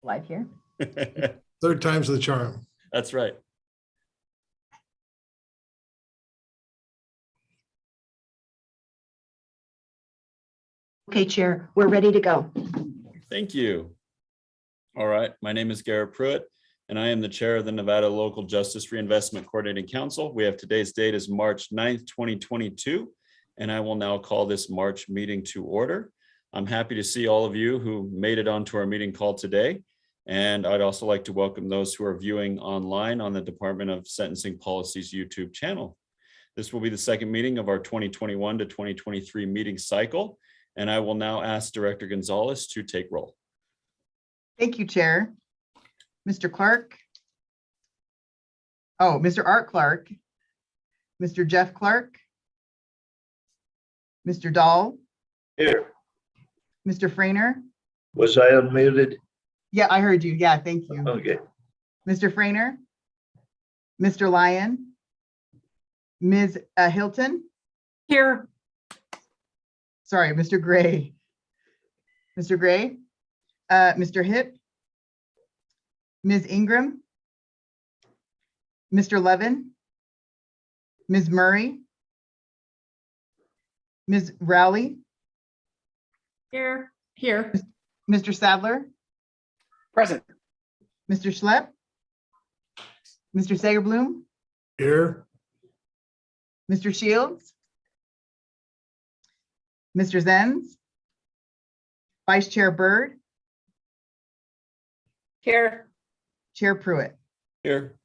Live here. Third time's the charm. That's right. Okay, Chair, we're ready to go. Thank you. All right, my name is Garrett Pruitt, and I am the chair of the Nevada Local Justice Reinvestment Coordinating Council. We have today's date is March 9th, 2022, and I will now call this March meeting to order. I'm happy to see all of you who made it onto our meeting call today. And I'd also like to welcome those who are viewing online on the Department of Sentencing Policy's YouTube channel. This will be the second meeting of our 2021 to 2023 meeting cycle. And I will now ask Director Gonzalez to take roll. Thank you, Chair. Mr. Clark. Oh, Mr. Art Clark. Mr. Jeff Clark. Mr. Dahl. Here. Mr. Frainer. Was I unmuted? Yeah, I heard you. Yeah, thank you. Okay. Mr. Frainer. Mr. Lyon. Ms. Hilton. Here. Sorry, Mr. Gray. Mr. Gray. Mr. Hip. Ms. Ingram. Mr. Levin. Ms. Murray. Ms. Rowley. Here. Here. Mr. Sadler. Present. Mr. Schlepp. Mr. Sagerbloom. Here. Mr. Shields. Mr. Zenz. Vice Chair Byrd. Here. Chair Pruitt. Here.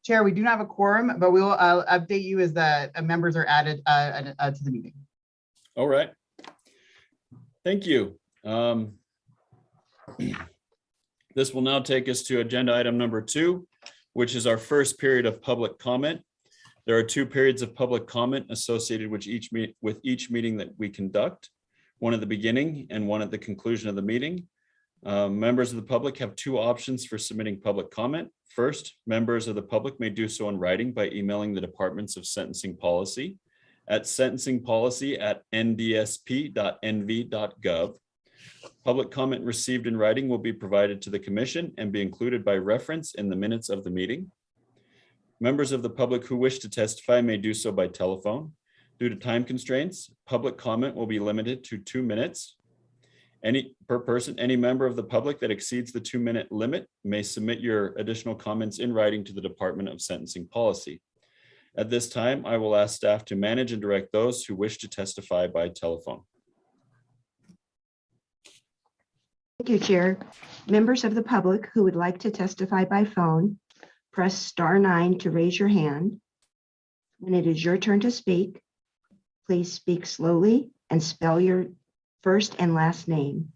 Chair, we do not have a quorum, but we will update you as the members are added to the meeting. All right. Thank you. This will now take us to agenda item number 2, which is our first period of public comment. There are 2 periods of public comment associated with each meeting that we conduct, one at the beginning and one at the conclusion of the meeting. Members of the public have 2 options for submitting public comment. First, members of the public may do so in writing by emailing the Departments of Sentencing Policy at sentencingpolicy@ndsp.nv.gov. Public comment received in writing will be provided to the commission and be included by reference in the minutes of the meeting. Members of the public who wish to testify may do so by telephone. Due to time constraints, public comment will be limited to 2 minutes. Per person, any member of the public that exceeds the 2-minute limit may submit your additional comments in writing to the Department of Sentencing Policy. At this time, I will ask staff to manage and direct those who wish to testify by telephone. Thank you, Chair. Members of the public who would like to testify by phone, press *9 to raise your hand. When it is your turn to speak, please speak slowly and spell your first and last name.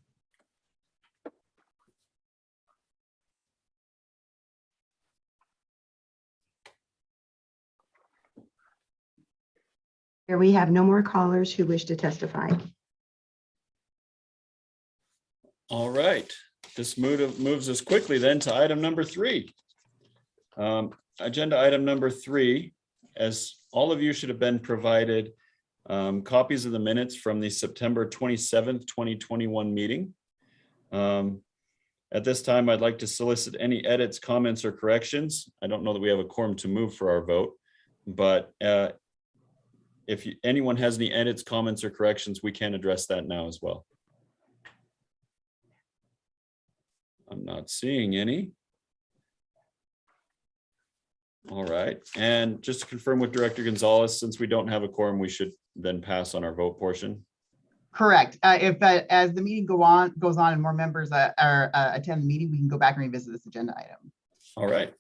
Here we have no more callers who wish to testify. All right, this moves us quickly then to item number 3. Agenda item number 3, as all of you should have been provided copies of the minutes from the September 27th, 2021 meeting. At this time, I'd like to solicit any edits, comments, or corrections. I don't know that we have a quorum to move for our vote, but if anyone has any edits, comments, or corrections, we can address that now as well. I'm not seeing any. All right, and just to confirm with Director Gonzalez, since we don't have a quorum, we should then pass on our vote portion. Correct. As the meeting goes on and more members attend the meeting, we can go back and revisit this agenda item. All right.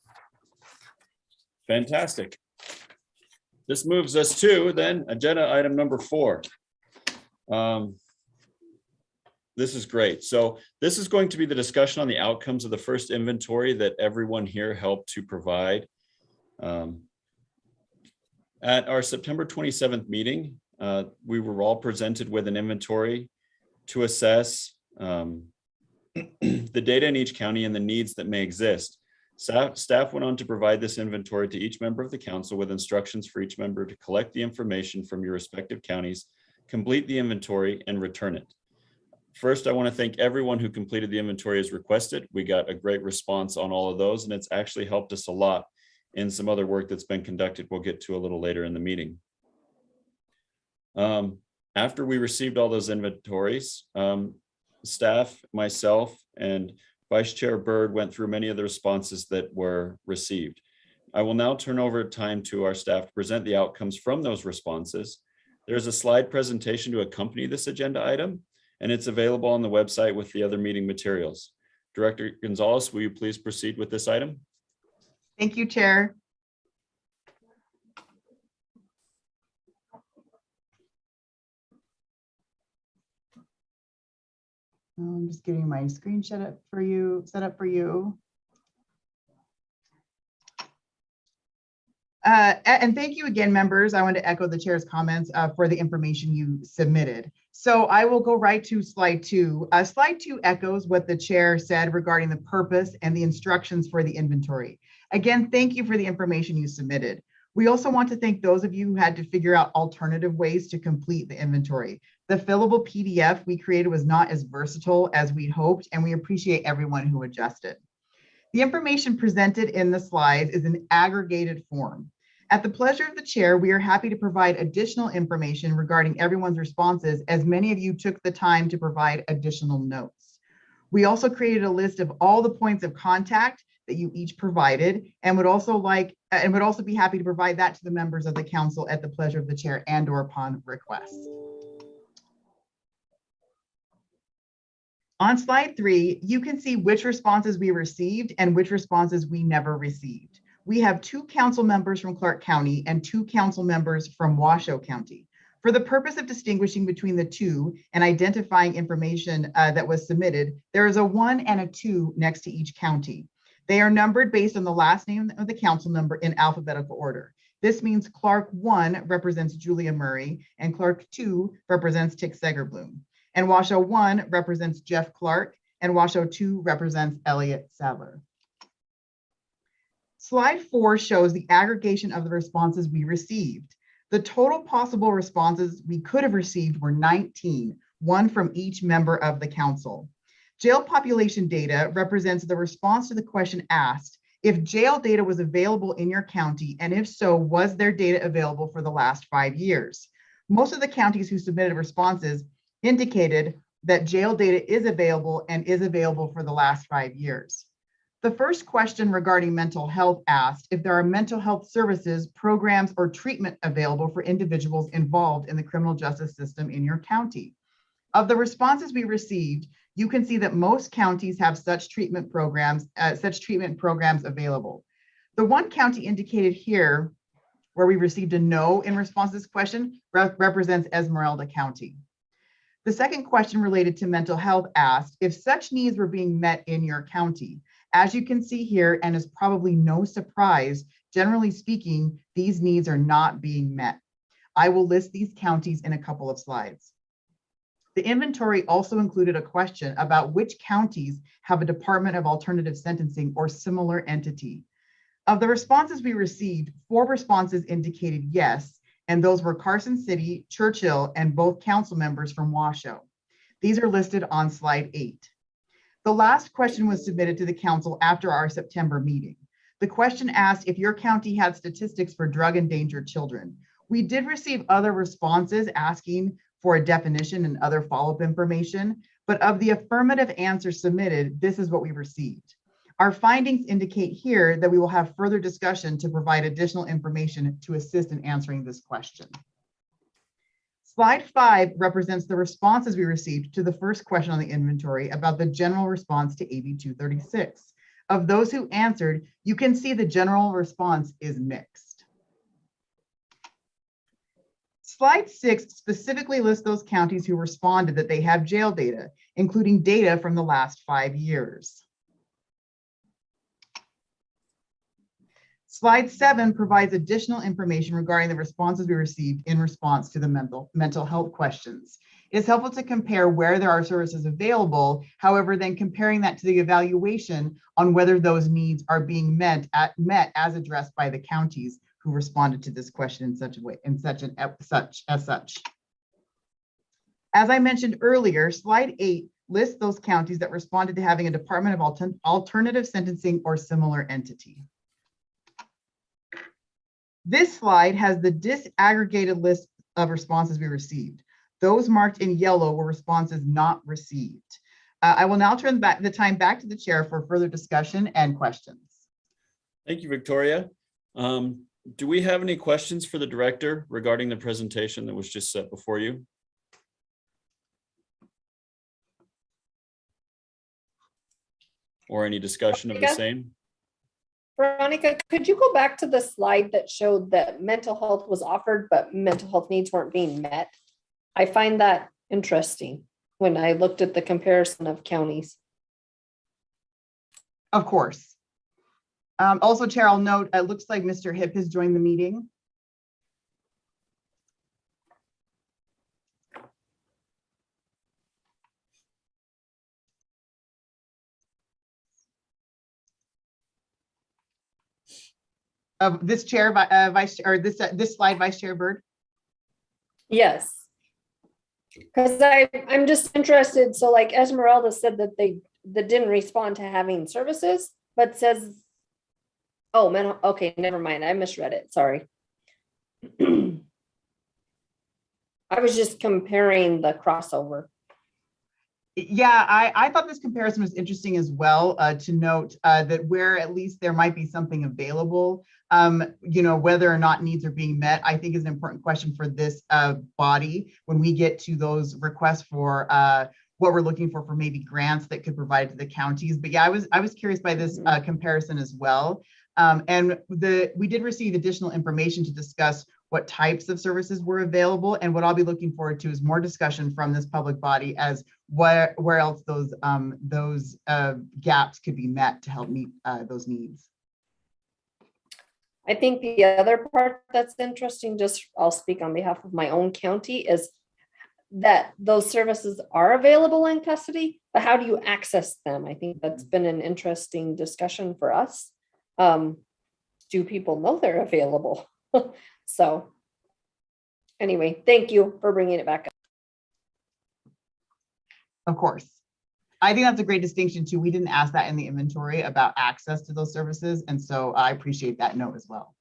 Fantastic. This moves us to then agenda item number 4. This is great. So this is going to be the discussion on the outcomes of the first inventory that everyone here helped to provide. At our September 27th meeting, we were all presented with an inventory to assess the data in each county and the needs that may exist. Staff went on to provide this inventory to each member of the council with instructions for each member to collect the information from your respective counties, complete the inventory, and return it. First, I want to thank everyone who completed the inventory as requested. We got a great response on all of those, and it's actually helped us a lot in some other work that's been conducted we'll get to a little later in the meeting. After we received all those inventories, staff, myself, and Vice Chair Byrd went through many of the responses that were received. I will now turn over time to our staff to present the outcomes from those responses. There's a slide presentation to accompany this agenda item, and it's available on the website with the other meeting materials. Director Gonzalez, will you please proceed with this item? Thank you, Chair. I'm just getting my screen set up for you. And thank you again, members. I want to echo the chair's comments for the information you submitted. So I will go right to slide 2. Slide 2 echoes what the chair said regarding the purpose and the instructions for the inventory. Again, thank you for the information you submitted. We also want to thank those of you who had to figure out alternative ways to complete the inventory. The fillable PDF we created was not as versatile as we'd hoped, and we appreciate everyone who adjusted. The information presented in the slides is an aggregated form. At the pleasure of the chair, we are happy to provide additional information regarding everyone's responses, as many of you took the time to provide additional notes. We also created a list of all the points of contact that you each provided, and would also be happy to provide that to the members of the council at the pleasure of the chair and/or upon request. On slide 3, you can see which responses we received and which responses we never received. We have 2 council members from Clark County and 2 council members from Washoe County. For the purpose of distinguishing between the 2 and identifying information that was submitted, there is a 1 and a 2 next to each county. They are numbered based on the last name of the council member in alphabetical order. This means Clark 1 represents Julia Murray and Clark 2 represents Tick Segerbloom. And Washoe 1 represents Jeff Clark and Washoe 2 represents Elliot Sadler. Slide 4 shows the aggregation of the responses we received. The total possible responses we could have received were 19, 1 from each member of the council. Jail population data represents the response to the question asked if jail data was available in your county, and if so, was their data available for the last 5 years? Most of the counties who submitted responses indicated that jail data is available and is available for the last 5 years. The first question regarding mental health asked if there are mental health services, programs, or treatment available for individuals involved in the criminal justice system in your county. Of the responses we received, you can see that most counties have such treatment programs available. The one county indicated here where we received a no in response to this question represents Esmeralda County. The second question related to mental health asked if such needs were being met in your county. As you can see here, and is probably no surprise, generally speaking, these needs are not being met. I will list these counties in a couple of slides. The inventory also included a question about which counties have a Department of Alternative Sentencing or similar entity. Of the responses we received, 4 responses indicated yes, and those were Carson City, Churchill, and both council members from Washoe. These are listed on slide 8. The last question was submitted to the council after our September meeting. The question asked if your county had statistics for drug-endangered children. We did receive other responses asking for a definition and other follow-up information, but of the affirmative answers submitted, this is what we received. Our findings indicate here that we will have further discussion to provide additional information to assist in answering this question. Slide 5 represents the responses we received to the first question on the inventory about the general response to AB 236. Of those who answered, you can see the general response is mixed. Slide 6 specifically lists those counties who responded that they have jail data, including data from the last 5 years. Slide 7 provides additional information regarding the responses we received in response to the mental health questions. It's helpful to compare where there are services available, however, then comparing that to the evaluation on whether those needs are being met as addressed by the counties who responded to this question in such a way, as such. As I mentioned earlier, slide 8 lists those counties that responded to having a Department of Alternative Sentencing or similar entity. This slide has the disaggregated list of responses we received. Those marked in yellow were responses not received. I will now turn the time back to the chair for further discussion and questions. Thank you, Victoria. Do we have any questions for the director regarding the presentation that was just set before you? Or any discussion of the same? Veronica, could you go back to the slide that showed that mental health was offered, but mental health needs weren't being met? I find that interesting when I looked at the comparison of counties. Of course. Also, Chair, I'll note, it looks like Mr. Hip has joined the meeting. This chair, Vice, or this slide, Vice Chair Byrd. Yes. Because I'm just interested. So like Esmeralda said that they didn't respond to having services, but says, oh man, okay, never mind. I misread it. Sorry. I was just comparing the crossover. Yeah, I thought this comparison was interesting as well, to note that where at least there might be something available, whether or not needs are being met, I think is an important question for this body when we get to those requests for what we're looking for maybe grants that could provide to the counties. But yeah, I was curious by this comparison as well. And we did receive additional information to discuss what types of services were available. And what I'll be looking forward to is more discussion from this public body as where else those gaps could be met to help meet those needs. I think the other part that's interesting, just I'll speak on behalf of my own county, is that those services are available in custody, but how do you access them? I think that's been an interesting discussion for us. Do people know they're available? So anyway, thank you for bringing it back up. Of course. I think that's a great distinction too. We didn't ask that in the inventory about access to those services. And so I appreciate that note as well.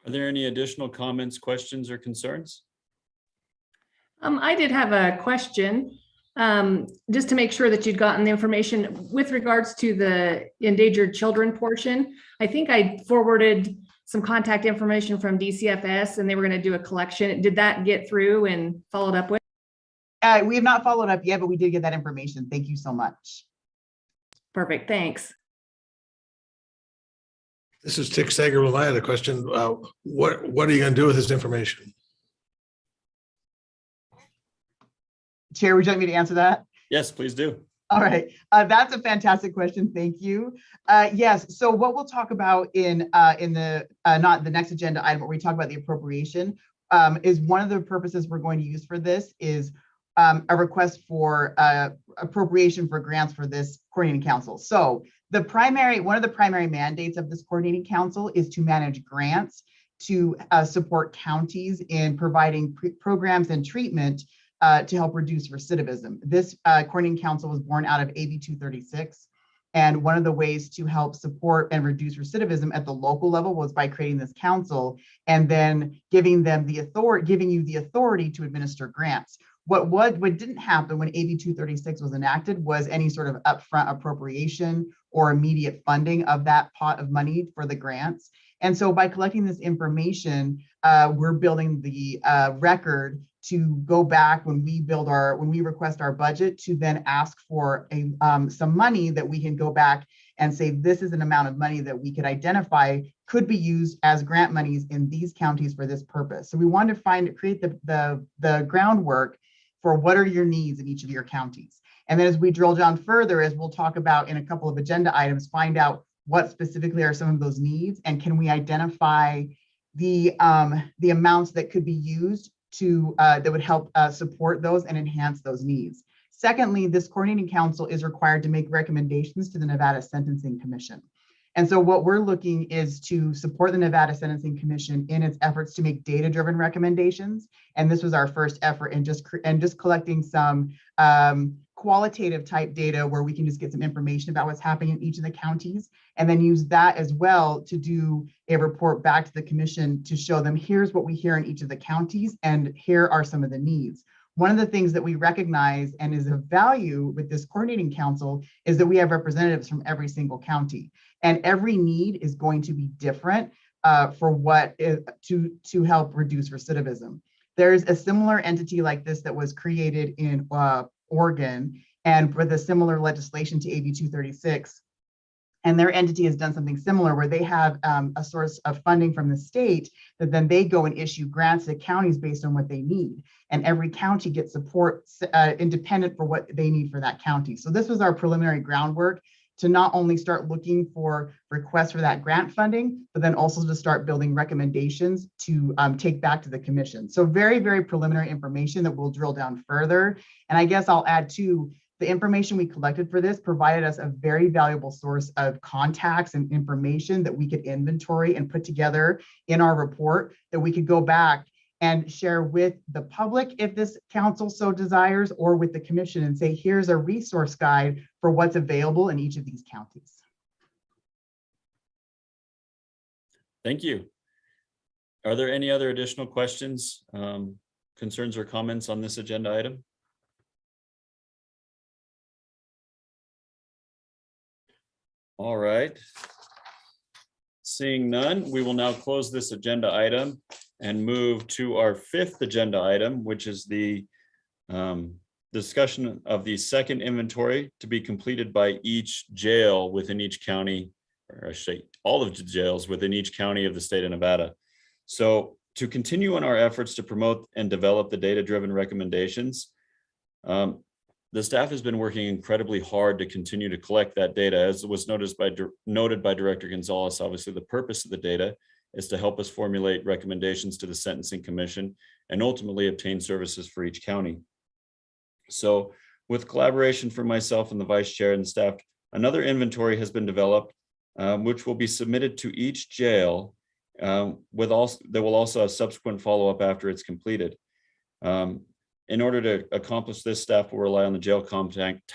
Are there any additional comments, questions, or concerns? I did have a question, just to make sure that you'd gotten the information with regards to the endangered children portion. I think I forwarded some contact information from DCFS and they were going to do a collection. Did that get through and followed up with? We have not followed up yet, but we did get that information. Thank you so much. Perfect, thanks. This is Tick Sager. I had a question. What are you going to do with this information? Chair, would you like me to answer that? Yes, please do. All right, that's a fantastic question. Thank you. Yes, so what we'll talk about in the not the next agenda item, but we talk about the appropriation, is one of the purposes we're going to use for this is a request for appropriation for grants for this coordinating council. So one of the primary mandates of this coordinating council is to manage grants to support counties in providing programs and treatment to help reduce recidivism. This coordinating council was born out of AB 236. And one of the ways to help support and reduce recidivism at the local level was by creating this council and then giving you the authority to administer grants. What didn't happen when AB 236 was enacted was any sort of upfront appropriation or immediate funding of that pot of money for the grants. And so by collecting this information, we're building the record to go back when we request our budget to then ask for some money that we can go back and say, this is an amount of money that we could identify could be used as grant monies in these counties for this purpose. So we wanted to create the groundwork for what are your needs in each of your counties. And then as we drill down further, as we'll talk about in a couple of agenda items, find out what specifically are some of those needs and can we identify the amounts that could be used to that would help support those and enhance those needs. Secondly, this coordinating council is required to make recommendations to the Nevada Sentencing Commission. And so what we're looking is to support the Nevada Sentencing Commission in its efforts to make data-driven recommendations. And this was our first effort in just collecting some qualitative type data where we can just get some information about what's happening in each of the counties, and then use that as well to do a report back to the commission to show them, here's what we hear in each of the counties, and here are some of the needs. One of the things that we recognize and is of value with this coordinating council is that we have representatives from every single county, and every need is going to be different for what to help reduce recidivism. There's a similar entity like this that was created in Oregon, and with a similar legislation to AB 236. And their entity has done something similar where they have a source of funding from the state that then they go and issue grants to counties based on what they need. And every county gets support independent for what they need for that county. So this was our preliminary groundwork to not only start looking for requests for that grant funding, but then also to start building recommendations to take back to the commission. So very, very preliminary information that we'll drill down further. And I guess I'll add too, the information we collected for this provided us a very valuable source of contacts and information that we could inventory and put together in our report that we could go back and share with the public if this council so desires, or with the commission and say, here's a resource guide for what's available in each of these counties. Thank you. Are there any other additional questions, concerns, or comments on this agenda item? All right. Seeing none, we will now close this agenda item and move to our fifth agenda item, which is the discussion of the second inventory to be completed by each jail within each county, or I should say all of the jails within each county of the state of Nevada. So to continue on our efforts to promote and develop the data-driven recommendations, the staff has been working incredibly hard to continue to collect that data. As was noted by Director Gonzalez, obviously the purpose of the data is to help us formulate recommendations to the Sentencing Commission and ultimately obtain services for each county. So with collaboration from myself and the Vice Chair and staff, another inventory has been developed, which will be submitted to each jail. There will also have subsequent follow-up after it's completed. In order to accomplish this, staff will rely on the jail contact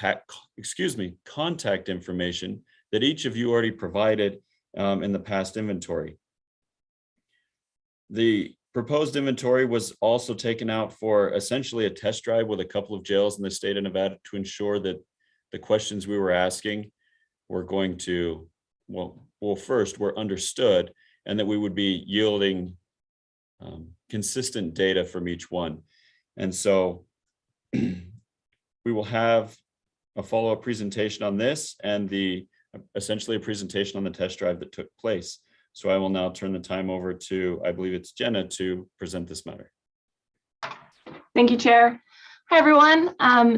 information that each of you already provided in the past inventory. The proposed inventory was also taken out for essentially a test drive with a couple of jails in the state of Nevada to ensure that the questions we were asking were going to, first were understood, and that we would be yielding consistent data from each one. And so we will have a follow-up presentation on this and essentially a presentation on the test drive that took place. So I will now turn the time over to, I believe it's Jenna, to present this matter. Thank you, Chair. Hi, everyone.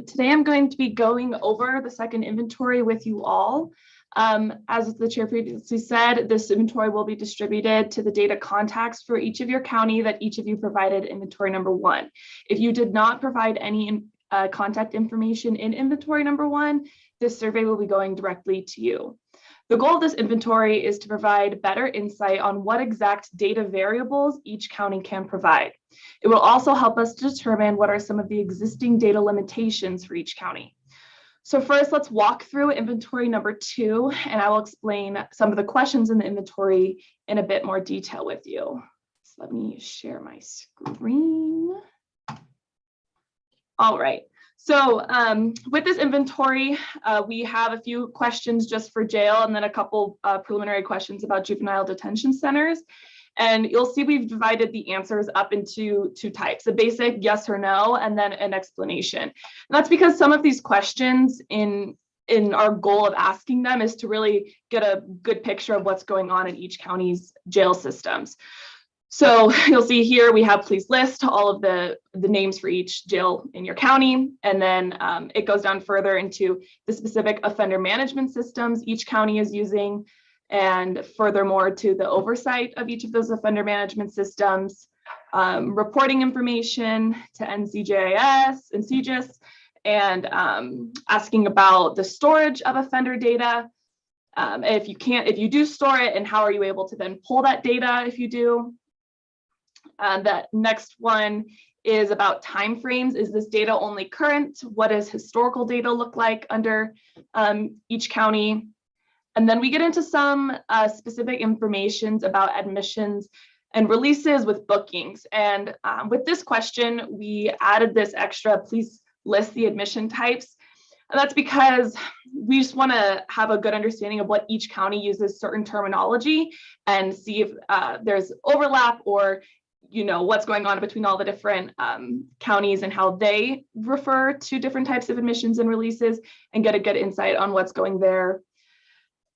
Today I'm going to be going over the second inventory with you all. As the Chair previously said, this inventory will be distributed to the data contacts for each of your county that each of you provided inventory number 1. If you did not provide any contact information in inventory number 1, this survey will be going directly to you. The goal of this inventory is to provide better insight on what exact data variables each county can provide. It will also help us determine what are some of the existing data limitations for each county. So first, let's walk through inventory number 2, and I will explain some of the questions in the inventory in a bit more detail with you. So let me share my screen. All right. So with this inventory, we have a few questions just for jail and then a couple preliminary questions about juvenile detention centers. And you'll see we've divided the answers up into 2 types, a basic yes or no, and then an explanation. And that's because some of these questions in our goal of asking them is to really get a good picture of what's going on in each county's jail systems. So you'll see here we have please list all of the names for each jail in your county. And then it goes down further into the specific offender management systems each county is using, and furthermore to the oversight of each of those offender management systems, reporting information to NCJIS and CJIS, and asking about the storage of offender data, If you do store it, and how are you able to then pull that data if you do? That next one is about timeframes. Is this data only current? What does historical data look like under each county? And then we get into some specific information about admissions and releases with bookings. And with this question, we added this extra, please list the admission types. And that's because we just want to have a good understanding of what each county uses certain terminology and see if there's overlap or what's going on between all the different counties and how they refer to different types of admissions and releases, and get a good insight on what's going there.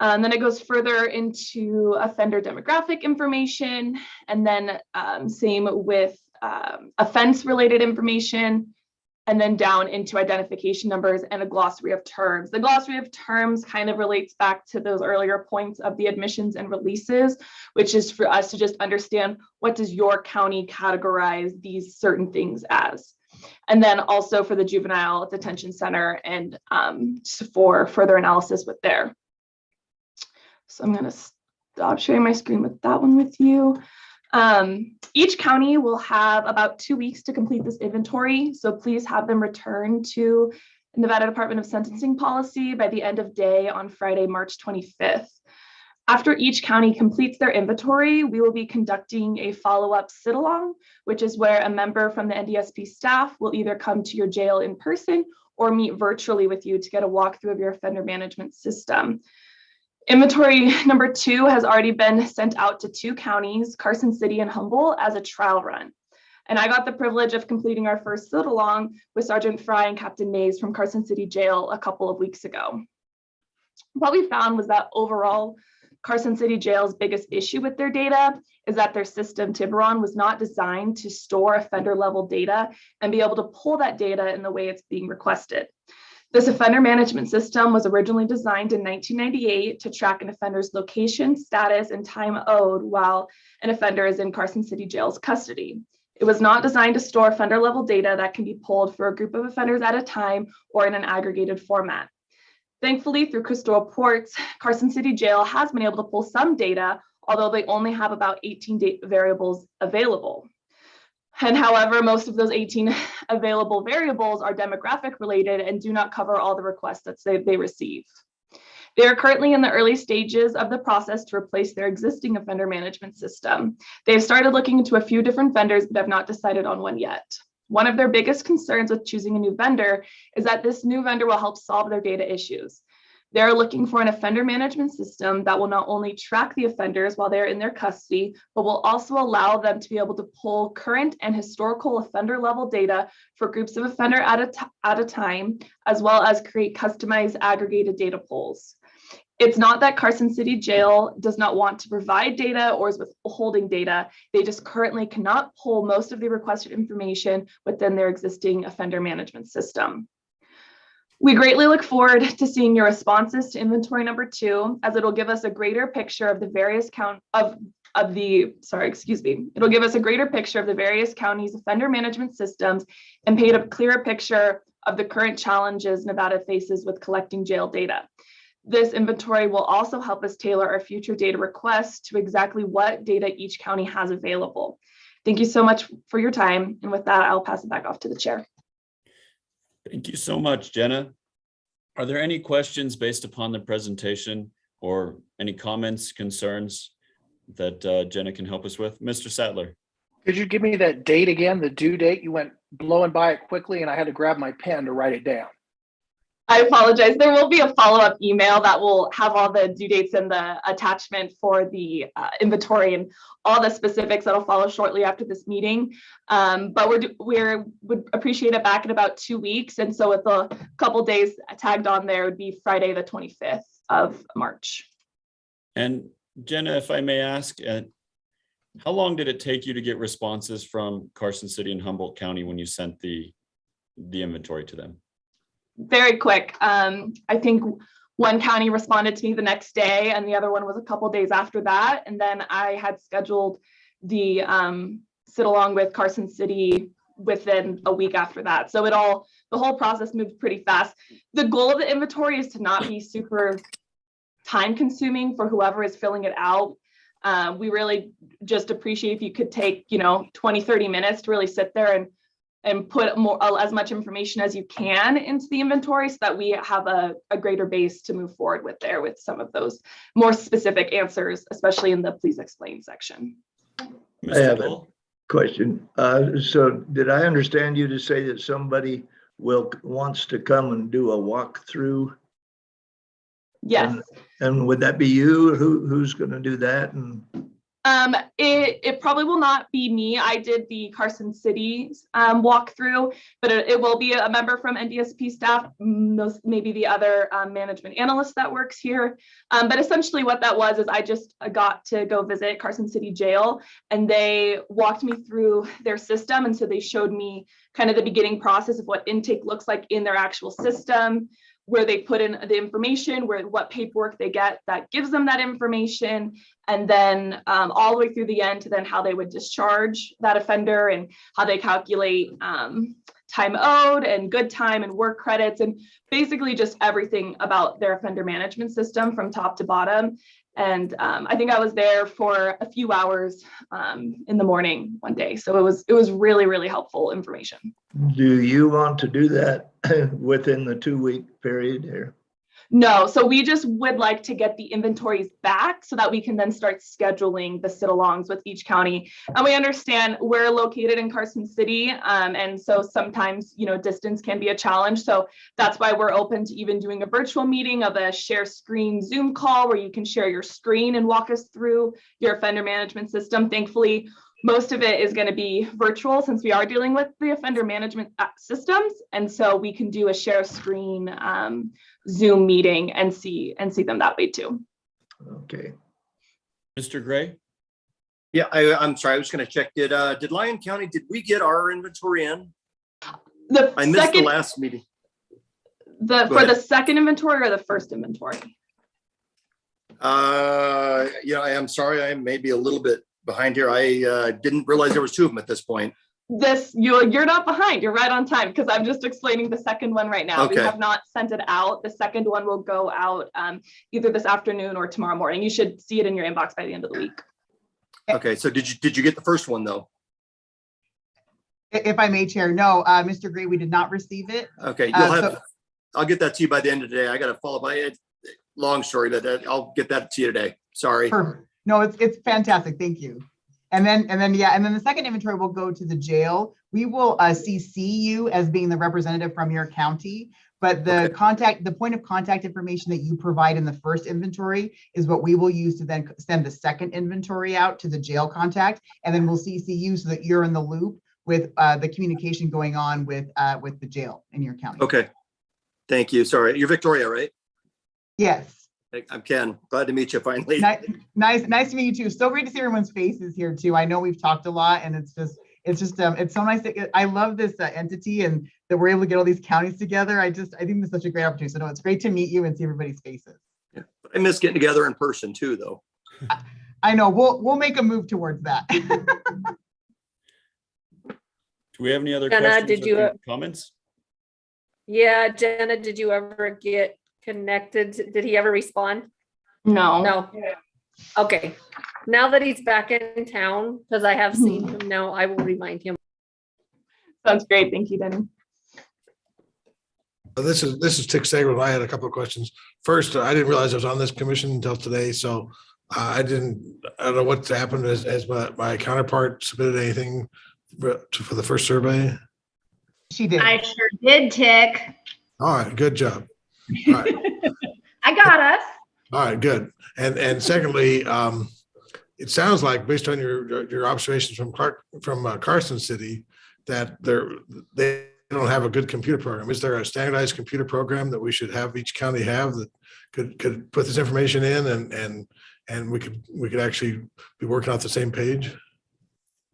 And then it goes further into offender demographic information, and then same with offense related information, and then down into identification numbers and a glossary of terms. The glossary of terms kind of relates back to those earlier points of the admissions and releases, which is for us to just understand, what does your county categorize these certain things as? And then also for the juvenile detention center, and for further analysis with there. So I'm going to stop sharing my screen with that one with you. Each county will have about 2 weeks to complete this inventory, so please have them return to the Nevada Department of Sentencing Policy by the end of day on Friday, March 25th. After each county completes their inventory, we will be conducting a follow-up sit-along, which is where a member from the NDSP staff will either come to your jail in person or meet virtually with you to get a walkthrough of your offender management system. Inventory number 2 has already been sent out to 2 counties, Carson City and Humboldt, as a trial run. And I got the privilege of completing our first sit-along with Sergeant Fry and Captain Mays from Carson City Jail a couple of weeks ago. What we found was that overall, Carson City Jail's biggest issue with their data is that their system, Tiburon, was not designed to store offender level data and be able to pull that data in the way it's being requested. This offender management system was originally designed in 1998 to track an offender's location, status, and time owed while an offender is in Carson City Jail's custody. It was not designed to store offender level data that can be pulled for a group of offenders at a time or in an aggregated format. Thankfully, through Crystal Reports, Carson City Jail has been able to pull some data, although they only have about 18 variables available. And however, most of those 18 available variables are demographic related and do not cover all the requests that they receive. They are currently in the early stages of the process to replace their existing offender management system. They've started looking into a few different vendors, but have not decided on one yet. One of their biggest concerns with choosing a new vendor is that this new vendor will help solve their data issues. They're looking for an offender management system that will not only track the offenders while they're in their custody, but will also allow them to be able to pull current and historical offender level data for groups of offender at a time, as well as create customized aggregated data pulls. It's not that Carson City Jail does not want to provide data or is withholding data. They just currently cannot pull most of the requested information within their existing offender management system. We greatly look forward to seeing your responses to inventory number 2, as it'll give us a greater picture of the various It'll give us a greater picture of the various counties' offender management systems and paint a clearer picture of the current challenges Nevada faces with collecting jail data. This inventory will also help us tailor our future data requests to exactly what data each county has available. Thank you so much for your time. And with that, I'll pass it back off to the chair. Thank you so much, Jenna. Are there any questions based upon the presentation or any comments, concerns that Jenna can help us with? Mr. Sadler. Could you give me that date again, the due date? You went blowing by it quickly and I had to grab my pen to write it down. I apologize. There will be a follow-up email that will have all the due dates and the attachment for the inventory and all the specifics that'll follow shortly after this meeting. But we would appreciate it back in about 2 weeks. And so with a couple days tagged on there would be Friday, the 25th of March. And Jenna, if I may ask, how long did it take you to get responses from Carson City and Humboldt County when you sent the inventory to them? Very quick. I think one county responded to me the next day and the other one was a couple days after that. And then I had scheduled the sit along with Carson City within a week after that. So the whole process moved pretty fast. The goal of the inventory is to not be super time consuming for whoever is filling it out. We really just appreciate if you could take, 20, 30 minutes to really sit there and put as much information as you can into the inventory so that we have a greater base to move forward with some of those more specific answers, especially in the please explain section. I Mr. have a Bull? question. So did I understand you to say that somebody wants to come and do a walkthrough? Yes. And would that be you? Who's going to do that? And It probably will not be me. I did the Carson City's walkthrough, but it will be a member from NDSP staff, maybe the other management analyst that works here. But essentially what that was is I just got to go visit Carson City Jail, and they walked me through their system. And so they showed me kind of the beginning process of what intake looks like in their actual system, where they put in the information, what paperwork they get that gives them that information, and then all the way through the end to then how they would discharge that offender and how they calculate time owed and good time and work credits, and basically just everything about their offender management system from top to bottom. And I think I was there for a few hours in the morning one day. So it was really, really helpful information. do you want to do that within the 2-week period here? No, so we just would like to get the inventories back so that we can then start scheduling the sit-alongs with each county. And we understand we're located in Carson City, and so sometimes, distance can be a challenge. So that's why we're open to even doing a virtual meeting of a share screen Zoom call where you can share your screen and walk us through your offender management system. Thankfully, most of it is going to be virtual since we are dealing with the offender management systems. And so we can do a share screen Zoom meeting and see them that way too. Okay. Mr. Gray? Yeah, I'm sorry. I was going to check. Did Lyon County, did we get our inventory in? I missed the last meeting. For the second inventory or the first inventory? I'm sorry. I may be a little bit behind here. I didn't realize there was 2 of them at this point. You're not behind. You're right on time because I'm just explaining the second one right now. Okay. We have not sent it out. The second one will go out either this afternoon or tomorrow morning. You should see it in your inbox by the end of the week. Okay. So did you get the first one though? If I may, Chair, no, Mr. Gray, we did not receive it. Okay. I'll get that to you by the end of the day. I got to follow by it. Long story, but I'll get that to you today. Sorry. Perfect. No, it's fantastic. Thank you. And then the second inventory will go to the jail. We will CC you as being the representative from your county, but the point of contact information that you provide in the first inventory is what we will use to then send the second inventory out to the jail contact. And then we'll CC you so that you're in the loop with the communication going on with the jail in your county. Okay. Thank you. Sorry. You're Victoria, right? Yes. I'm Ken. Glad to meet you finally. Nice to meet you too. So great to see everyone's faces here too. I know we've talked a lot, and it's so nice. I love this entity and that we're able to get all these counties together. I think this is such a great opportunity. So no, it's great to meet you and see everybody's faces. Yeah. I miss getting together in person too, though. I know we'll make a move towards that. Do we have any other Jenna, questions or comments? Yeah, Jenna, did you ever get connected? Did he ever respond? No. No. Okay. Now that he's back in town, because I have seen him now, I will remind him. Sounds great. Thank you, Denny. This is Tick Sager. I had a couple of questions. First, I didn't realize I was on this commission until today, so I don't know what's happened as my counterpart submitted anything for the first survey. She did. I sure did, Tick. All right, good job. All right. I got us. All right, good. And secondly, it sounds like based on your observations from Carson City that they don't have a good computer program. Is there a standardized computer program that we should have each county have that could put this information in and we could actually be working off the same page?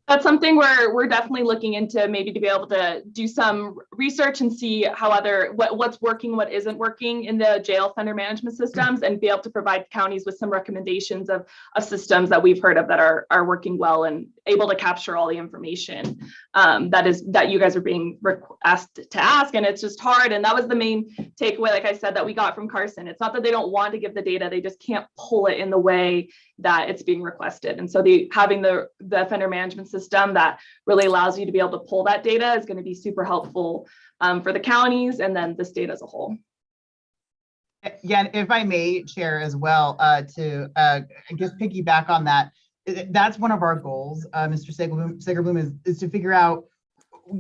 That's something we're definitely looking into, maybe to be able to do some research and see how what's working, what isn't working in the jail offender management systems, and be able to provide counties with some recommendations of systems that we've heard of that are working well and able to capture all the information that you guys are being asked to ask. And it's just hard. And that was the main takeaway, like I said, that we got from Carson. It's not that they don't want to give the data, they just can't pull it in the way that it's being requested. And so having the offender management system that really allows you to be able to pull that data is going to be super helpful for the counties and then the state as a whole. Yeah, and if I may, Chair, as well, to I guess piggyback on that, that's one of our goals, Mr. Segerblum, is to figure out,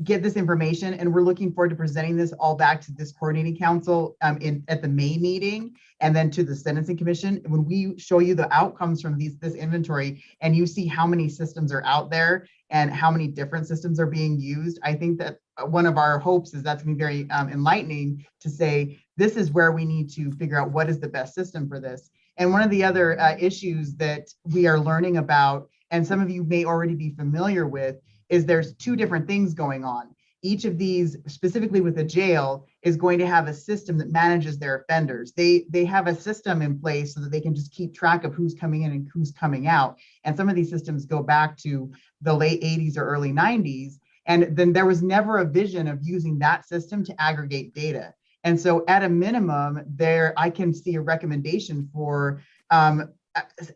get this information, and we're looking forward to presenting this all back to this coordinating council at the May meeting, and then to the Sentencing Commission. When we show you the outcomes from this inventory, and you see how many systems are out there and how many different systems are being used, I think that one of our hopes is that's going to be very enlightening to say, this is where we need to figure out what is the best system for this. And one of the other issues that we are learning about, and some of you may already be familiar with, is there's two different things going on. Each of these, specifically with the jail, is going to have a system that manages their offenders. They have a system in place so that they can just keep track of who's coming in and who's coming out. And some of these systems go back to the late 80s or early 90s. And then there was never a vision of using that system to aggregate data. And so at a minimum, I can see a recommendation for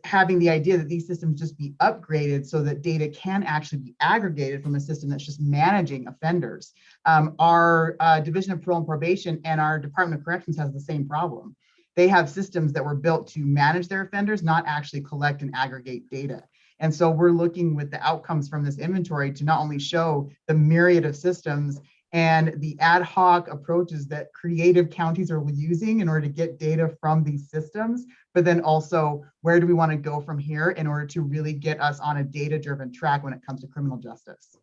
having the idea that these systems just be upgraded so that data can actually be aggregated from a system that's just managing offenders. Our Division of Parole and Probation and our Department of Corrections has the same problem. They have systems that were built to manage their offenders, not actually collect and aggregate data. And so we're looking with the outcomes from this inventory to not only show the myriad of systems and the ad hoc approaches that creative counties are using in order to get data from these systems, but then also where do we want to go from here in order to really get us on a data-driven track when it comes to criminal justice.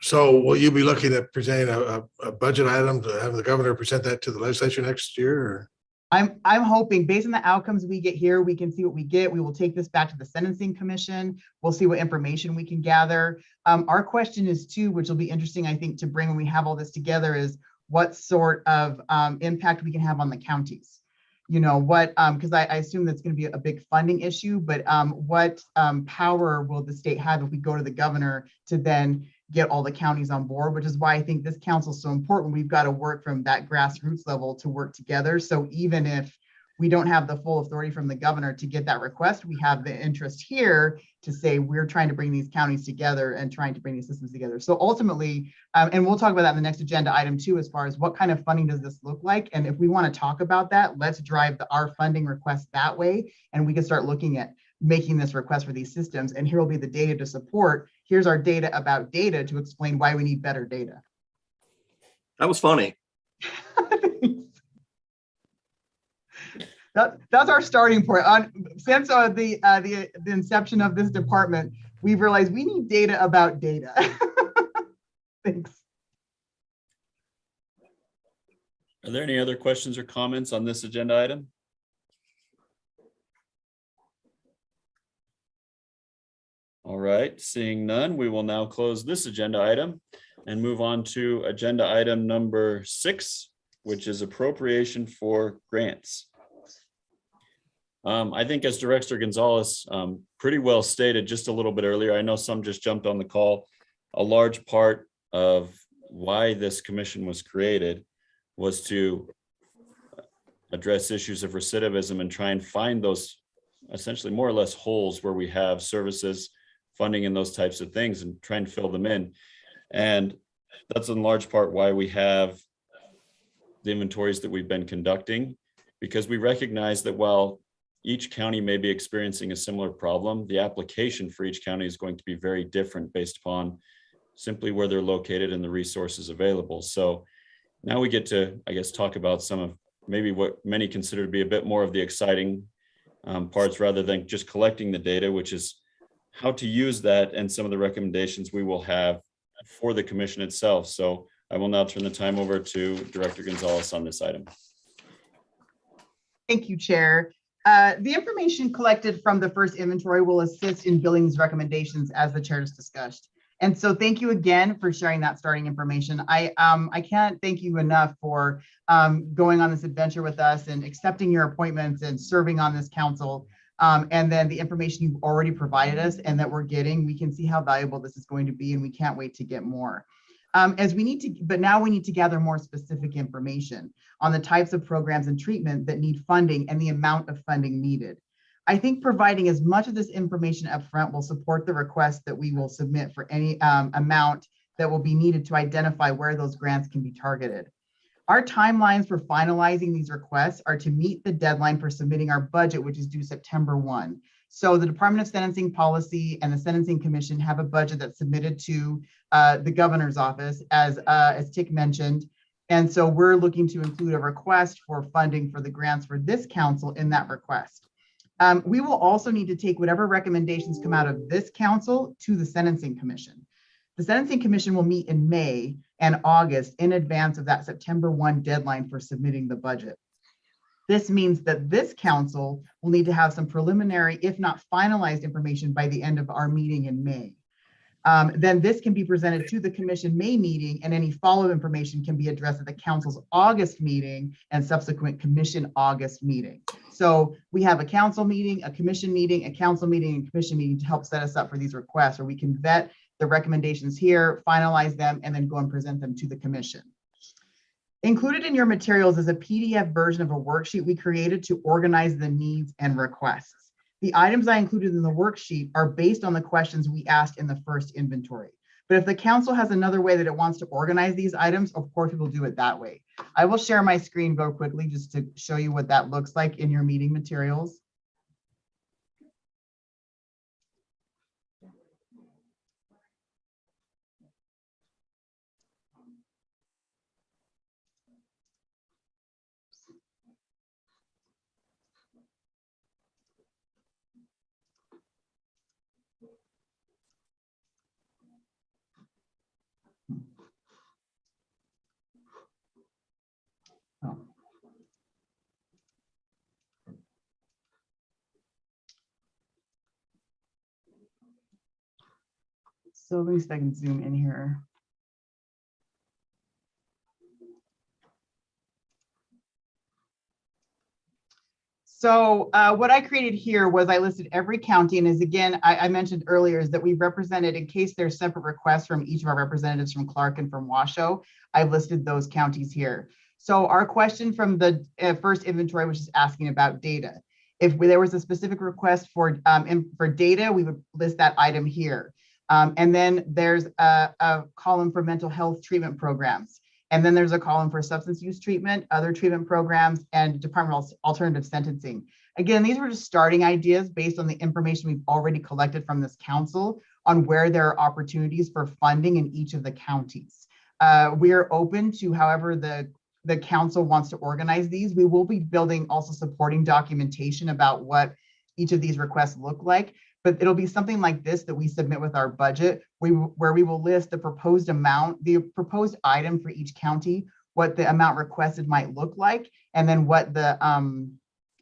So will you be looking at presenting a budget item to have the governor present that to the legislature next year? Or? I'm hoping, based on the outcomes we get here, we can see what we get. We will take this back to the Sentencing Commission. We'll see what information we can gather. Our question is too, which will be interesting, I think, to bring when we have all this together, is what sort of impact we can have on the counties. You know, what, because I assume that's going to be a big funding issue, but what power will the state have if we go to the governor to then get all the counties on board, which is why I think this council is so important. We've got to work from that grassroots level to work together. So even if we don't have the full authority from the governor to get that request, we have the interest here to say we're trying to bring these counties together and trying to bring these systems together. So ultimately, and we'll talk about that in the next agenda item too, as far as what kind of funding does this look like? And if we want to talk about that, let's drive our funding request that way. And we can start looking at making this request for these systems. And here will be the data to support. Here's our data about data to explain why we need better data. That was funny. That's our starting point. Since the inception of this department, we've realized we need data about data. Thanks. Are there any other questions or comments on this agenda item? All right, seeing none, we will now close this agenda item and move on to agenda item number 6, which is appropriation for grants. I think as Director Gonzalez pretty well stated just a little bit earlier, I know some just jumped on the call, a large part of why this commission was created was to address issues of recidivism and try and find those essentially more or less holes where we have services, funding, and those types of things, and try and fill them in. And that's in large part why we have the inventories that we've been conducting, because we recognize that while each county may be experiencing a similar problem, the application for each county is going to be very different based upon simply where they're located and the resources available. So now we get to, I guess, talk about some of maybe what many consider to be a bit more of the exciting parts, rather than just collecting the data, which is how to use that and some of the recommendations we will have for the commission itself. So I will now turn the time over to Director Gonzalez on this item. Thank you, Chair. The information collected from the first inventory will assist in building these recommendations as the chair just discussed. And so thank you again for sharing that starting information. I can't thank you enough for going on this adventure with us and accepting your appointments and serving on this council. And then the information you've already provided us and that we're getting, we can see how valuable this is going to be, and we can't wait to get more. But now we need to gather more specific information on the types of programs and treatment that need funding and the amount of funding needed. I think providing as much of this information up front will support the request that we will submit for any amount that will be needed to identify where those grants can be targeted. Our timelines for finalizing these requests are to meet the deadline for submitting our budget, which is due September 1. So the Department of Sentencing Policy and the Sentencing Commission have a budget that's submitted to the governor's office, as Tick mentioned. And so we're looking to include a request for funding for the grants for this council in that request. We will also need to take whatever recommendations come out of this council to the Sentencing Commission. The Sentencing Commission will meet in May and August in advance of that September 1 deadline for submitting the budget. This means that this council will need to have some preliminary, if not finalized information by the end of our meeting in May. Then this can be presented to the commission May meeting, and any follow-up information can be addressed at the council's August meeting and subsequent commission August meeting. So we have a council meeting, a commission meeting, a council meeting, and commission meeting to help set us up for these requests, where we can vet the recommendations here, finalize them, and then go and present them to the commission. Included in your materials is a PDF version of a worksheet we created to organize the needs and requests. The items I included in the worksheet are based on the questions we asked in the first inventory. But if the council has another way that it wants to organize these items, of course, we will do it that way. I will share my screen very quickly just to show you what that looks like in your meeting materials. Oh. So at least I can zoom in here. So what I created here was I listed every county, and as again, I mentioned earlier, is that we represented, in case there's separate requests from each of our representatives from Clark and from Washoe, I've listed those counties here. So our question from the first inventory was just asking about data. If there was a specific request for data, we would list that item here. And then there's a column for mental health treatment programs. And then there's a column for substance use treatment, other treatment programs, and Department of Alternative Sentencing. Again, these were just starting ideas based on the information we've already collected from this council on where there are opportunities for funding in each of the counties. We are open to however the council wants to organize these. We will be building also supporting documentation about what each of these requests look like, but it'll be something like this that we submit with our budget, where we will list the proposed amount, the proposed item for each county, what the amount requested might look like, and then what the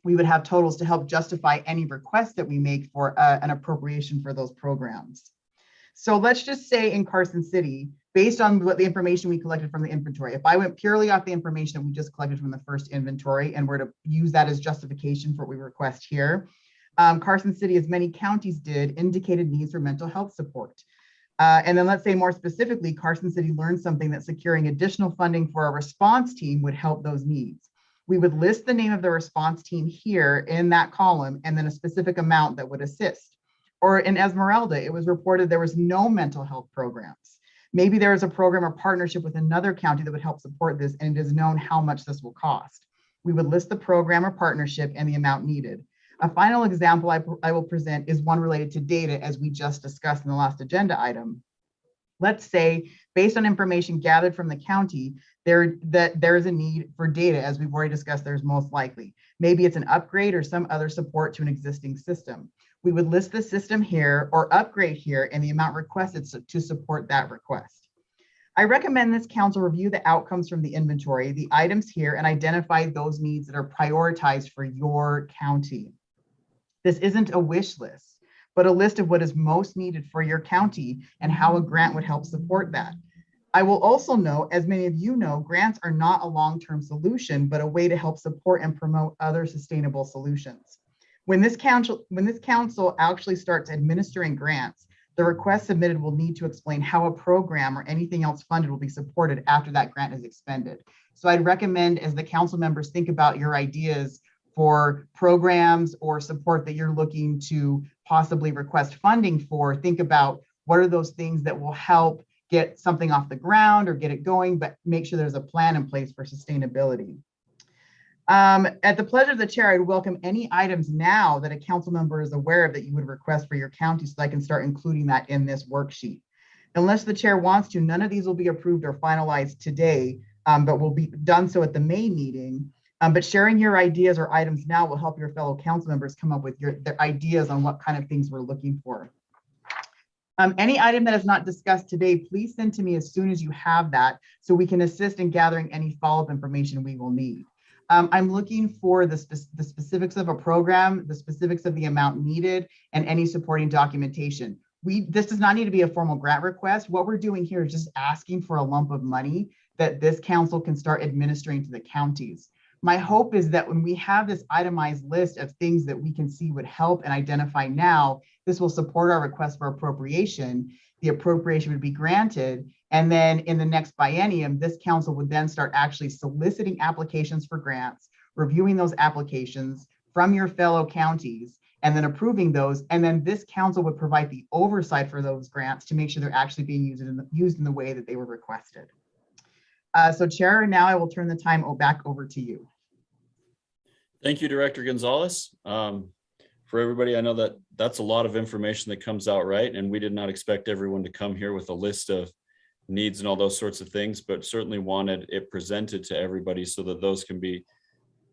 we would have totals to help justify any requests that we make for an appropriation for those programs. So let's just say in Carson City, based on what the information we collected from the inventory, if I went purely off the information that we just collected from the first inventory and were to use that as justification for what we request here, Carson City, as many counties did, indicated needs for mental health support. And then let's say more specifically, Carson City learned something that securing additional funding for a response team would help those needs. We would list the name of the response team here in that column and then a specific amount that would assist. Or in Esmeralda, it was reported there was no mental health programs. Maybe there is a program or partnership with another county that would help support this, and it is known how much this will cost. We would list the program or partnership and the amount needed. A final example I will present is one related to data, as we just discussed in the last agenda item. Let's say, based on information gathered from the county, there is a need for data, as we've already discussed, there's most likely. Maybe it's an upgrade or some other support to an existing system. We would list the system here or upgrade here and the amount requested to support that request. I recommend this council review the outcomes from the inventory, the items here, and identify those needs that are prioritized for your county. This isn't a wish list, but a list of what is most needed for your county and how a grant would help support that. I will also note, as many of you know, grants are not a long-term solution, but a way to help support and promote other sustainable solutions. When this council actually starts administering grants, the request submitted will need to explain how a program or anything else funded will be supported after that grant is expended. So I'd recommend, as the council members think about your ideas for programs or support that you're looking to possibly request funding for, think about what are those things that will help get something off the ground or get it going, but make sure there's a plan in place for sustainability. At the pleasure of the chair, I'd welcome any items now that a council member is aware of that you would request for your county, so I can start including that in this worksheet. Unless the chair wants to, none of these will be approved or finalized today, but will be done so at the May meeting. But sharing your ideas or items now will help your fellow council members come up with their ideas on what kind of things we're looking for. Any item that is not discussed today, please send to me as soon as you have that, so we can assist in gathering any follow-up information we will need. I'm looking for the specifics of a program, the specifics of the amount needed, and any supporting documentation. This does not need to be a formal grant request. What we're doing here is just asking for a lump of money that this council can start administering to the counties. My hope is that when we have this itemized list of things that we can see would help and identify now, this will support our request for appropriation. The appropriation would be granted. And then in the next biennium, this council would then start actually soliciting applications for grants, reviewing those applications from your fellow counties, and then approving those. And then this council would provide the oversight for those grants to make sure they're actually being used in the way that they were requested. So Chair, now I will turn the time back over to you. Thank you, Director Gonzalez. For everybody, I know that that's a lot of information that comes out, right? And we did not expect everyone to come here with a list of needs and all those sorts of things, but certainly wanted it presented to everybody so that those can be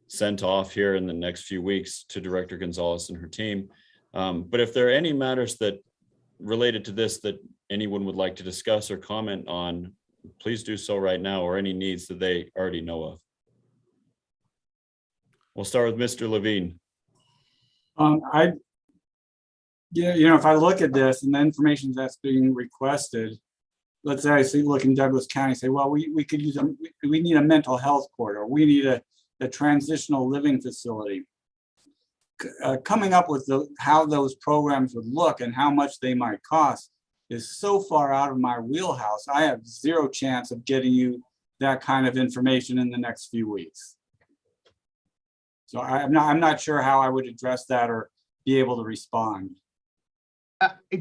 sent off here in the next few weeks to Director Gonzalez and her team. But if there are any matters that related to this that anyone would like to discuss or comment on, please do so right now, or any needs that they already know of. We'll start with Mr. Levine. If I look at this and the information that's being requested, let's say I see, look in Douglas County, say, well, we could use we need a mental health corridor, we need a transitional living facility. Coming up with how those programs would look and how much they might cost is so far out of my wheelhouse. I have zero chance of getting you that kind of information in the next few weeks. So I'm not sure how I would address that or be able to respond.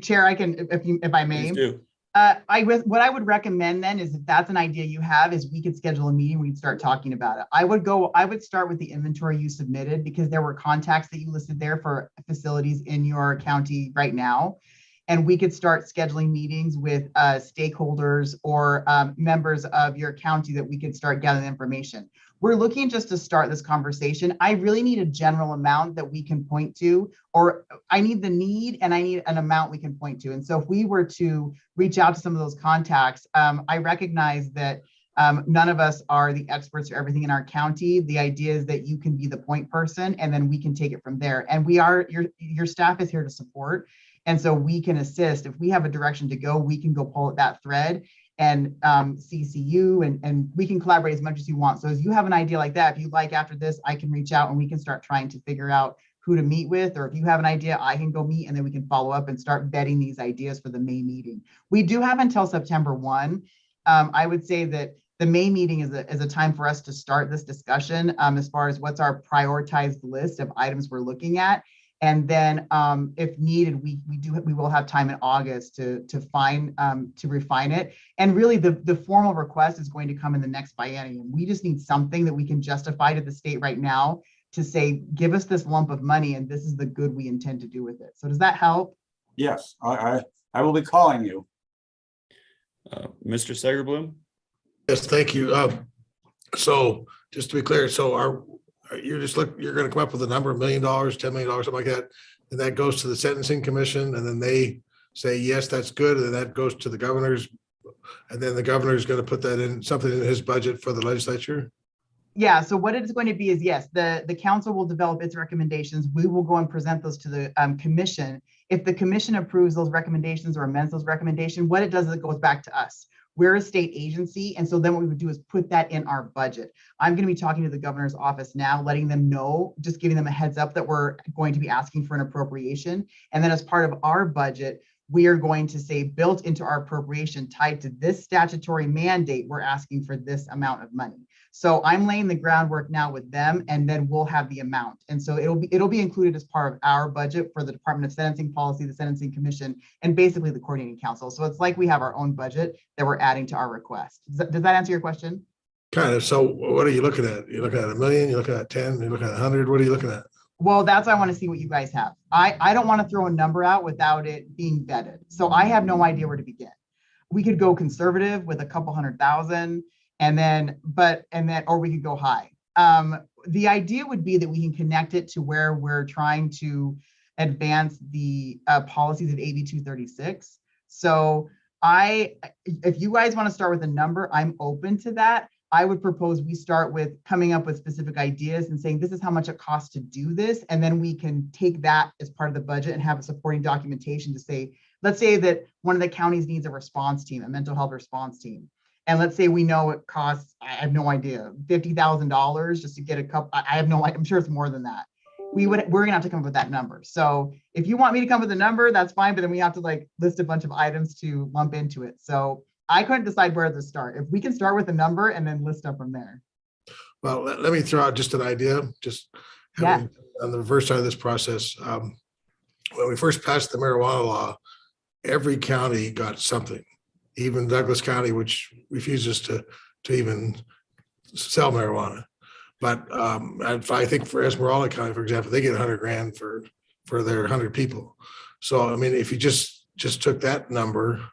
Chair, I can, if I may. Please do. What I would recommend then is, if that's an idea you have, is we could schedule a meeting, we'd start talking about it. I would start with the inventory you submitted, because there were contacts that you listed there for facilities in your county right now. And we could start scheduling meetings with stakeholders or members of your county that we could start gathering information. We're looking just to start this conversation. I really need a general amount that we can point to, or I need the need and I need an amount we can point to. And so if we were to reach out to some of those contacts, I recognize that none of us are the experts for everything in our county. The idea is that you can be the point person, and then we can take it from there. And your staff is here to support. And so we can assist. If we have a direction to go, we can go pull at that thread and CC you, and we can collaborate as much as you want. So as you have an idea like that, if you'd like after this, I can reach out and we can start trying to figure out who to meet with, or if you have an idea, I can go meet, and then we can follow up and start vetting these ideas for the May meeting. We do have until September 1. I would say that the May meeting is a time for us to start this discussion as far as what's our prioritized list of items we're looking at. And then if needed, we will have time in August to refine it. And really the formal request is going to come in the next biennium. We just need something that we can justify to the state right now to say, give us this lump of money and this is the good we intend to do with it. So does that help? Yes, I will be calling you. Mr. Segerblum? Yes, thank you. So just to be clear, so you're going to come up with a number, $1 million, $10 million, something like that, and that goes to the Sentencing Commission, and then they say, yes, that's good, and then that goes to the governor's And then the governor is going to put that in something in his budget for the legislature? Yeah, so what it's going to be is, yes, the council will develop its recommendations. We will go and present those to the commission. If the commission approves those recommendations or amends those recommendations, what it does is it goes back to us. We're a state agency, and so then what we would do is put that in our budget. I'm going to be talking to the governor's office now, letting them know, just giving them a heads up that we're going to be asking for an appropriation. And then as part of our budget, we are going to say, built into our appropriation tied to this statutory mandate, we're asking for this amount of money. So I'm laying the groundwork now with them, and then we'll have the amount. And so it'll be included as part of our budget for the Department of Sentencing Policy, the Sentencing Commission, and basically the Coordinating Council. So it's like we have our own budget that we're adding to our request. Does that answer your question? Kind of. So what are you looking at? You're looking at $1 million, you're looking at 10, you're looking at 100. What are you looking at? Well, that's why I want to see what you guys have. I don't want to throw a number out without it being vetted. So I have no idea where to begin. We could go conservative with a couple 100,000, or we could go high. The idea would be that we can connect it to where we're trying to advance the policies of AB 236. So if you guys want to start with a number, I'm open to that. I would propose we start with coming up with specific ideas and saying, this is how much it costs to do this. And then we can take that as part of the budget and have a supporting documentation to say, let's say that one of the counties needs a response team, a mental health response team. And let's say we know it costs, I have no idea, $50,000 just to get a couple. I have no idea. I'm sure it's more than that. We're gonna have to come up with that number. So if you want me to come up with a number, that's fine. But then we have to like list a bunch of items to lump into it. So I couldn't decide where to start. If we can start with a number and then list up from there. Well, let me throw out just an idea, just on the reverse side of this process. When we first passed the marijuana law, every county got something, even Douglas County, which refuses to even sell marijuana. But I think for Esmeralda County, for example, they get 100 grand for their 100 people. So, I mean, if you just took that number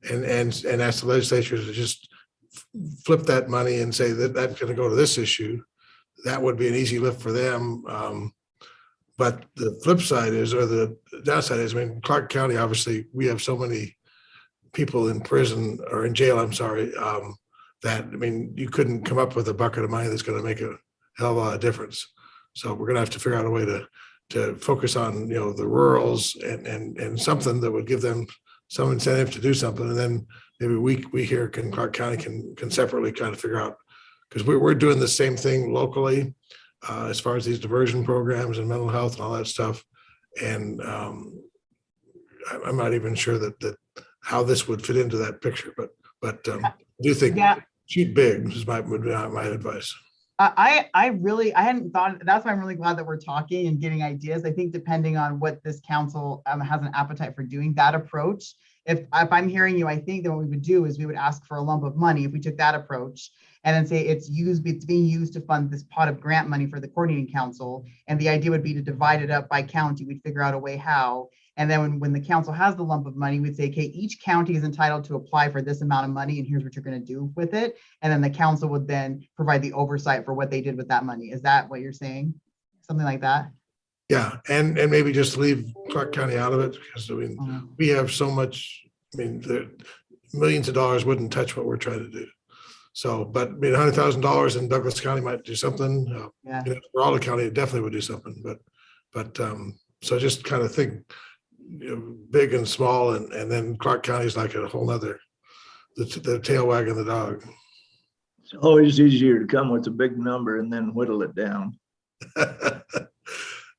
and ask the legislature to just flip that money and say that that's going to go to this issue, that would be an easy lift for them. But the flip side is, or the downside is, I mean, Clark County, obviously, we have so many people in prison or in jail, I'm sorry, that, I mean, you couldn't come up with a bucket of money that's going to make a hell of a lot of difference. So we're going to have to figure out a way to focus on, the rurals and something that would give them some incentive to do something. And then maybe we here in Clark County can separately kind of figure out, because we're doing the same thing locally as far as these diversion programs and mental health and all that stuff. And I'm not even sure that how this would fit into that picture, but I do think shoot big would be my advice. I hadn't thought, that's why I'm really glad that we're talking and getting ideas. I think depending on what this council has an appetite for doing that approach, if I'm hearing you, I think that what we would do is we would ask for a lump of money if we took that approach and then say it's being used to fund this pot of grant money for the coordinating council. And the idea would be to divide it up by county. We'd figure out a way how. And then when the council has the lump of money, we'd say, okay, each county is entitled to apply for this amount of money, and here's what you're going to do with it. And then the council would then provide the oversight for what they did with that money. Is that what you're saying? Something like that? Yeah, and maybe just leave Clark County out of it, because I mean, we have so much, I mean, the millions of dollars wouldn't touch what we're trying to do. So, but I mean, $100,000 in Douglas County might do something. Esmeralda County, it definitely would do something. But so just kind of think, big and small, and then Clark County is like a whole nother, the tail wagging the dog. It's always easier to come with a big number and then whittle it down.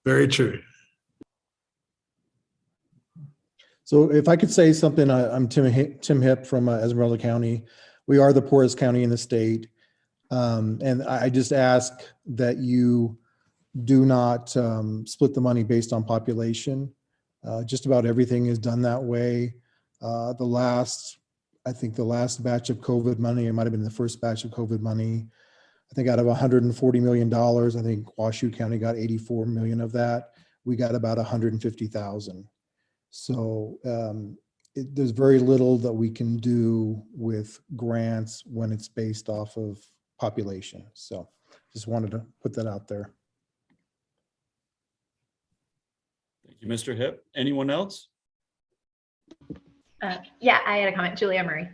Very true. So if I could say something, I'm Tim Hipp from Esmeralda County. We are the poorest county in the state. And I just ask that you do not split the money based on population. Just about everything is done that way. I think the last batch of COVID money, it might've been the first batch of COVID money, I think out of $140 million, I think Washoe County got 84 million of that. We got about 150,000. So there's very little that we can do with grants when it's based off of population. So just wanted to put that out there. Thank you, Mr. Hipp. Anyone else? Yeah, I had a comment, Julia Murray.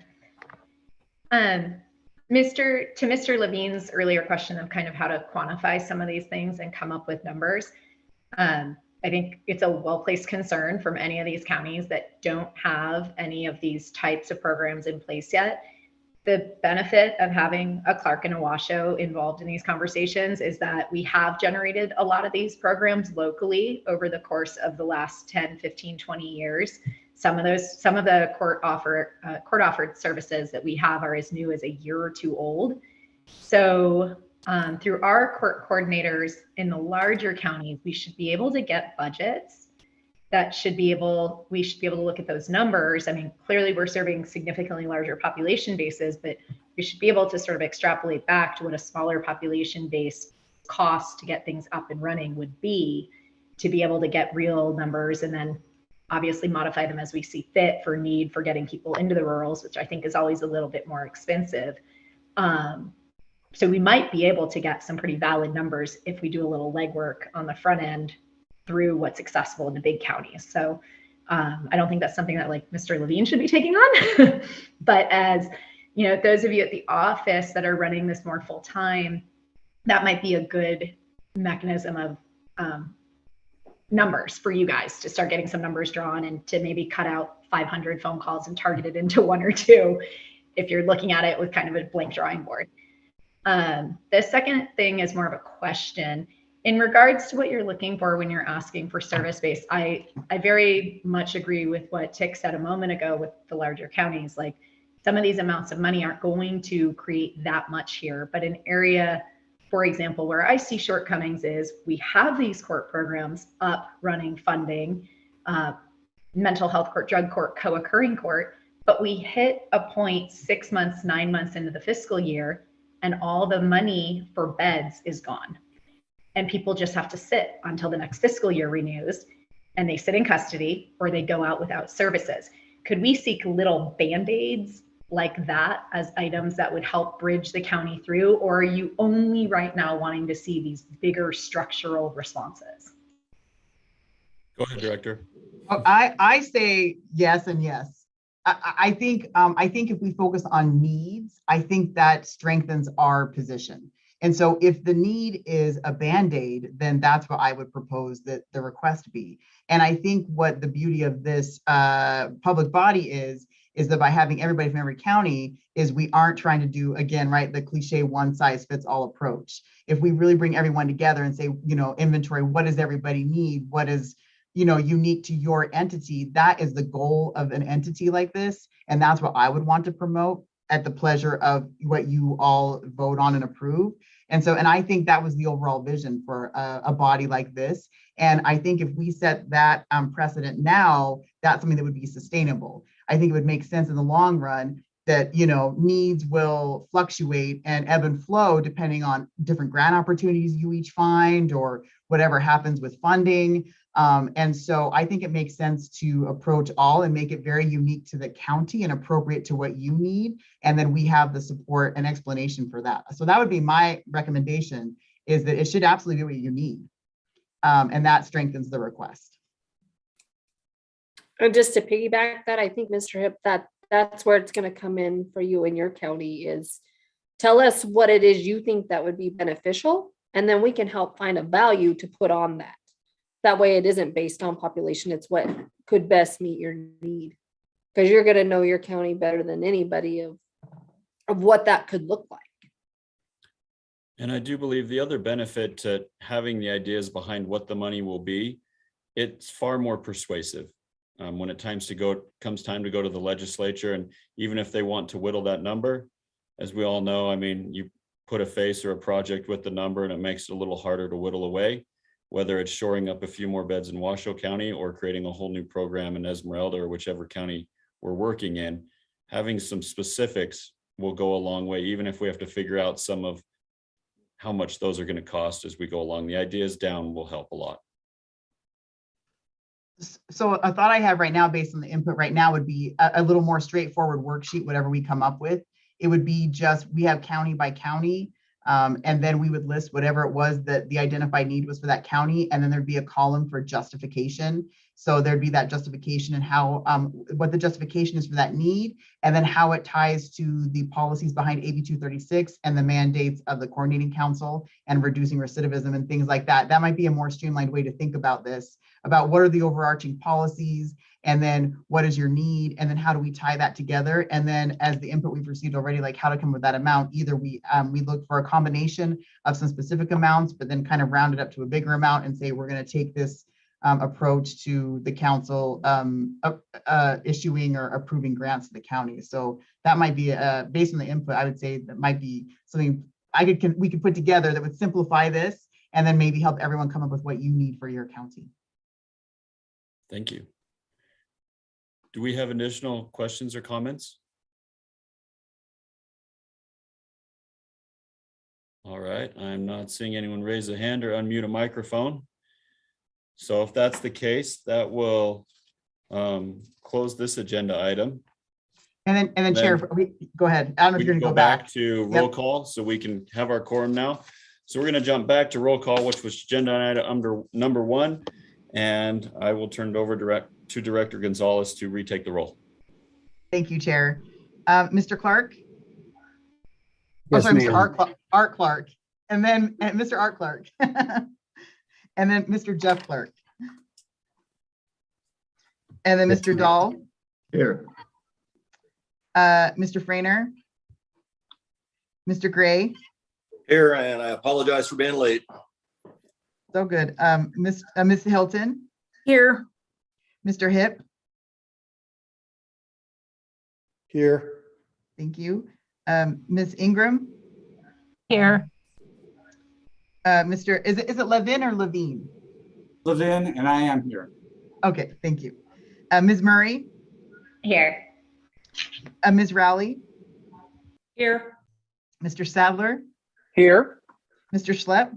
Mr. Levine's earlier question of kind of how to quantify some of these things and come up with numbers. I think it's a well-placed concern from any of these counties that don't have any of these types of programs in place yet. The benefit of having a Clark and a Washoe involved in these conversations is that we have generated a lot of these programs locally over the course of the last 10, 15, 20 years. Some of the court offered services that we have are as new as a year or two old. So through our court coordinators in the larger counties, we should be able to get budgets we should be able to look at those numbers. I mean, clearly we're serving significantly larger population bases, but we should be able to sort of extrapolate back to what a smaller population base cost to get things up and running would be, to be able to get real numbers and then obviously modify them as we see fit for need for getting people into the rurals, which I think is always a little bit more expensive. So we might be able to get some pretty valid numbers if we do a little legwork on the front end through what's accessible in the big counties. So I don't think that's something that like Mr. Levine should be taking on. But as you know, those of you at the office that are running this more full time, that might be a good mechanism of numbers for you guys to start getting some numbers drawn and to maybe cut out 500 phone calls and target it into one or two if you're looking at it with kind of a blank drawing board. The second thing is more of a question. In regards to what you're looking for when you're asking for service-based, I very much agree with what Tick said a moment ago with the larger counties. Like some of these amounts of money aren't going to create that much here, but an area, for example, where I see shortcomings is we have these court programs up, running, funding, mental health court, drug court, co-occurring court, but we hit a point 6 months, 9 months into the fiscal year, and all the money for beds is gone. And people just have to sit until the next fiscal year renews, and they sit in custody or they go out without services. Could we seek little Band-Aids like that as items that would help bridge the county through? Or are you only right now wanting to see these bigger structural responses? Go ahead, Director. I say yes and yes. I think if we focus on needs, I think that strengthens our position. And so if the need is a Band-Aid, then that's what I would propose that the request be. And I think what the beauty of this public body is that by having everybody from every county is we aren't trying to do, again, right, the cliche one size fits all approach. If we really bring everyone together and say, you know, inventory, what does everybody need? What is, you know, unique to your entity? That is the goal of an entity like this. And that's what I would want to promote at the pleasure of what you all vote on and approve. And so, and I think that was the overall vision for a body like this. And I think if we set that precedent now, that's something that would be sustainable. I think it would make sense in the long run that, you know, needs will fluctuate and ebb and flow depending on different grant opportunities you each find or whatever happens with funding. And so I think it makes sense to approach all and make it very unique to the county and appropriate to what you need. And then we have the support and explanation for that. So that would be my recommendation, is that it should absolutely be what you need. And that strengthens the request. And just to piggyback that, I think, Mr. Hip, that's where it's going to come in for you in your county is tell us what it is you think that would be beneficial, and then we can help find a value to put on that. That way it isn't based on population, it's what could best meet your need. Because you're going to know your county better than anybody of what that could look like. And I do believe the other benefit to having the ideas behind what the money will be, it's far more persuasive. When it comes time to go to the legislature, and even if they want to whittle that number, as we all know, I mean, you put a face or a project with the number and it makes it a little harder to whittle away, whether it's shoring up a few more beds in Washoe County or creating a whole new program in Esmeralda or whichever county we're working in. Having some specifics will go a long way, even if we have to figure out some of how much those are going to cost as we go along. The ideas down will help a lot. So a thought I have right now based on the input right now would be a little more straightforward worksheet, whatever we come up with. It would be just, we have county by county And then we would list whatever it was that the identified need was for that county. And then there'd be a column for justification. So there'd be that justification and how, what the justification is for that need, and then how it ties to the policies behind AB 236 and the mandates of the coordinating council and reducing recidivism and things like that. That might be a more streamlined way to think about this, about what are the overarching policies, and then what is your need, and then how do we tie that together? And then as the input we've received already, like how to come up with that amount, either we look for a combination of some specific amounts, but then kind of round it up to a bigger amount and say, we're going to take this approach to the council issuing or approving grants to the county. So that might be based on the input, I would say that might be something we could put together that would simplify this and then maybe help everyone come up with what you need for your county. Thank you. Do we have additional questions or comments? All right, I'm not seeing anyone raise a hand or unmute a microphone. So if that's the case, that will close this agenda item. And then Chair, go ahead. I don't know if you're going to go back to roll call so we can have our quorum now. So we're going to jump back to roll call, which was agenda item under number 1. And I will turn it over to Director Gonzalez to retake the roll. Thank you, Chair. Mr. Clark? Yes, sorry, ma'am. Mr. Art Clark. And then Mr. Art Clark. And then Mr. Jeff Clark. And then Mr. Dahl. Here. Mr. Frainer. Mr. Gray. Here, and I apologize for being late. So good. Miss Hilton. Here. Mr. Hip. Here. Thank you. Ms. Ingram. Here. Is it Levin or Levine? Levin, and I am here. Okay, thank you. Ms. Murray. Here. Ms. Rowley. Here. Mr. Sadler. Here. Mr. Schlepp.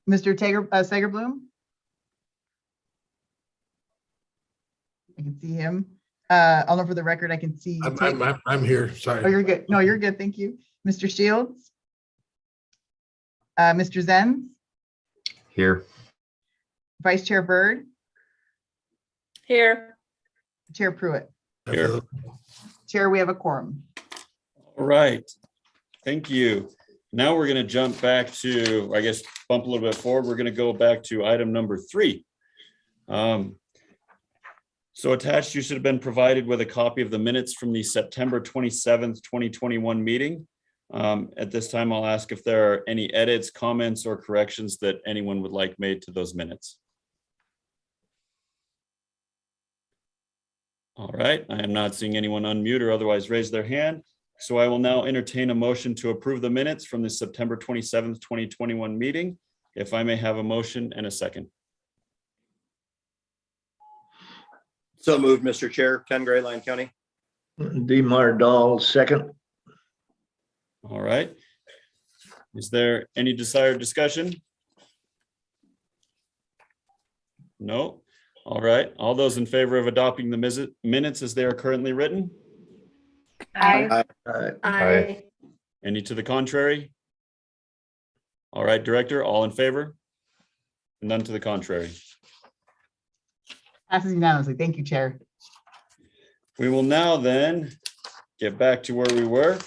Mr. Sagerbloom. I can see him. Although for the record, I can see. I'm here. Sorry. Oh, you're good. No, you're good. Thank you. Mr. Shields. Mr. Zenz. Here. Vice Chair Byrd. Here. Chair Pruitt. Here. Chair, we have a quorum. All right. Thank you. Now we're going to jump back to, I guess, bump a little bit forward. We're going to go back to item number 3. So attached, you should have been provided with a copy of the minutes from the September 27th, 2021 meeting. At this time, I'll ask if there are any edits, comments, or corrections that anyone would like made to those minutes. All right, I am not seeing anyone unmute or otherwise raise their hand. So I will now entertain a motion to approve the minutes from the September 27th, 2021 meeting. If I may have a motion and a second. So moved, Mr. Chair. Ken Gray, Lyon County. Demar Dahl, second. All right. Is there any desired discussion? No. All right. All those in favor of adopting the minutes as they are currently written? Aye. Aye. Any to the contrary? All right, Director, all in favor? None to the contrary. Passes unanimously. Thank you, Chair. We will now then get back to where we were.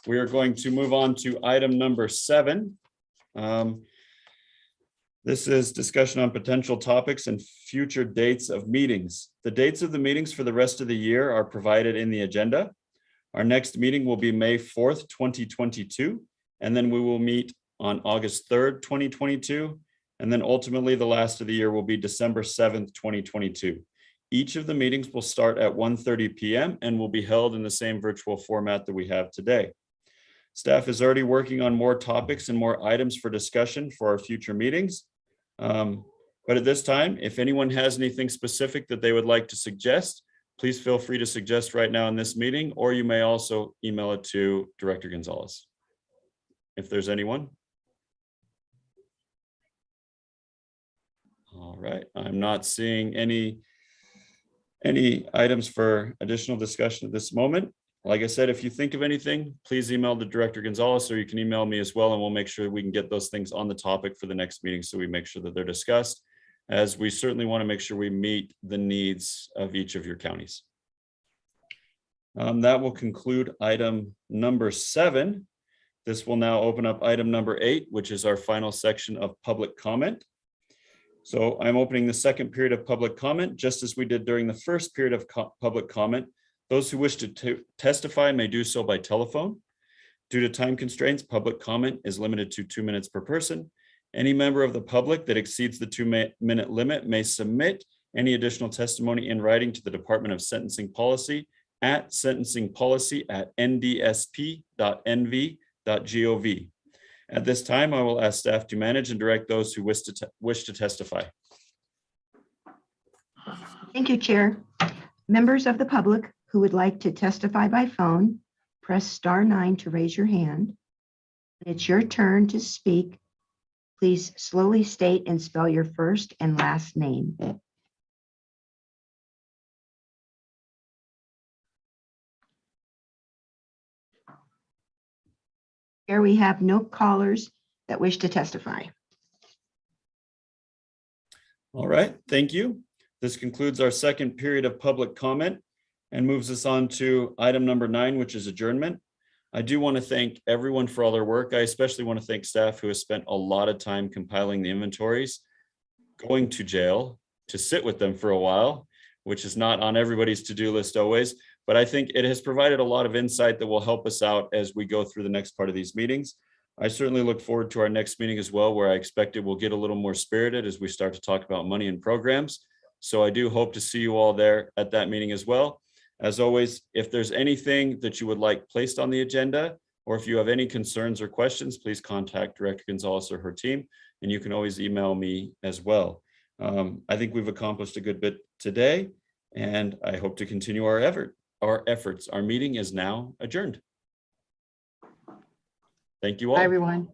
We are going to move on to item number 7. This is discussion on potential topics and future dates of meetings. The dates of the meetings for the rest of the year are provided in the agenda. Our next meeting will be May 4th, 2022, and then we will meet on August 3rd, 2022, and then ultimately the last of the year will be December 7th, 2022. Each of the meetings will start at 1:30 p.m. and will be held in the same virtual format that we have today. Staff is already working on more topics and more items for discussion for our future meetings. But at this time, if anyone has anything specific that they would like to suggest, please feel free to suggest right now in this meeting, or you may also email it to Director Gonzalez. If there's anyone. All right, I'm not seeing any items for additional discussion at this moment. Like I said, if you think of anything, please email the Director Gonzalez, or you can email me as well, and we'll make sure we can get those things on the topic for the next meeting, so we make sure that they're discussed, as we certainly want to make sure we meet the needs of each of your counties. That will conclude item number 7. This will now open up item number 8, which is our final section of public comment. So I'm opening the second period of public comment, just as we did during the first period of public comment. Those who wish to testify may do so by telephone. Due to time constraints, public comment is limited to 2 minutes per person. Any member of the public that exceeds the 2-minute limit may submit any additional testimony in writing to the Department of Sentencing Policy at sentencingpolicy@ndsp.nv.gov. At this time, I will ask staff to manage and direct those who wish to testify. Thank you, Chair. Members of the public who would like to testify by phone, press star 9 to raise your hand. When it's your turn to speak, please slowly state and spell your first and last name. Here we have no callers that wish to testify. All right, thank you. This concludes our second period of public comment and moves us on to item number 9, which is adjournment. I do want to thank everyone for all their work. I especially want to thank staff who has spent a lot of time compiling the inventories, going to jail to sit with them for a while, which is not on everybody's to-do list always, but I think it has provided a lot of insight that will help us out as we go through the next part of these meetings. I certainly look forward to our next meeting as well, where I expect it will get a little more spirited as we start to talk about money and programs. So I do hope to see you all there at that meeting as well. As always, if there's anything that you would like placed on the agenda, or if you have any concerns or questions, please contact Director Gonzalez or her team, and you can always email me as well. I think we've accomplished a good bit today, and I hope to continue our efforts. Our meeting is now adjourned. Thank you all. Bye, everyone.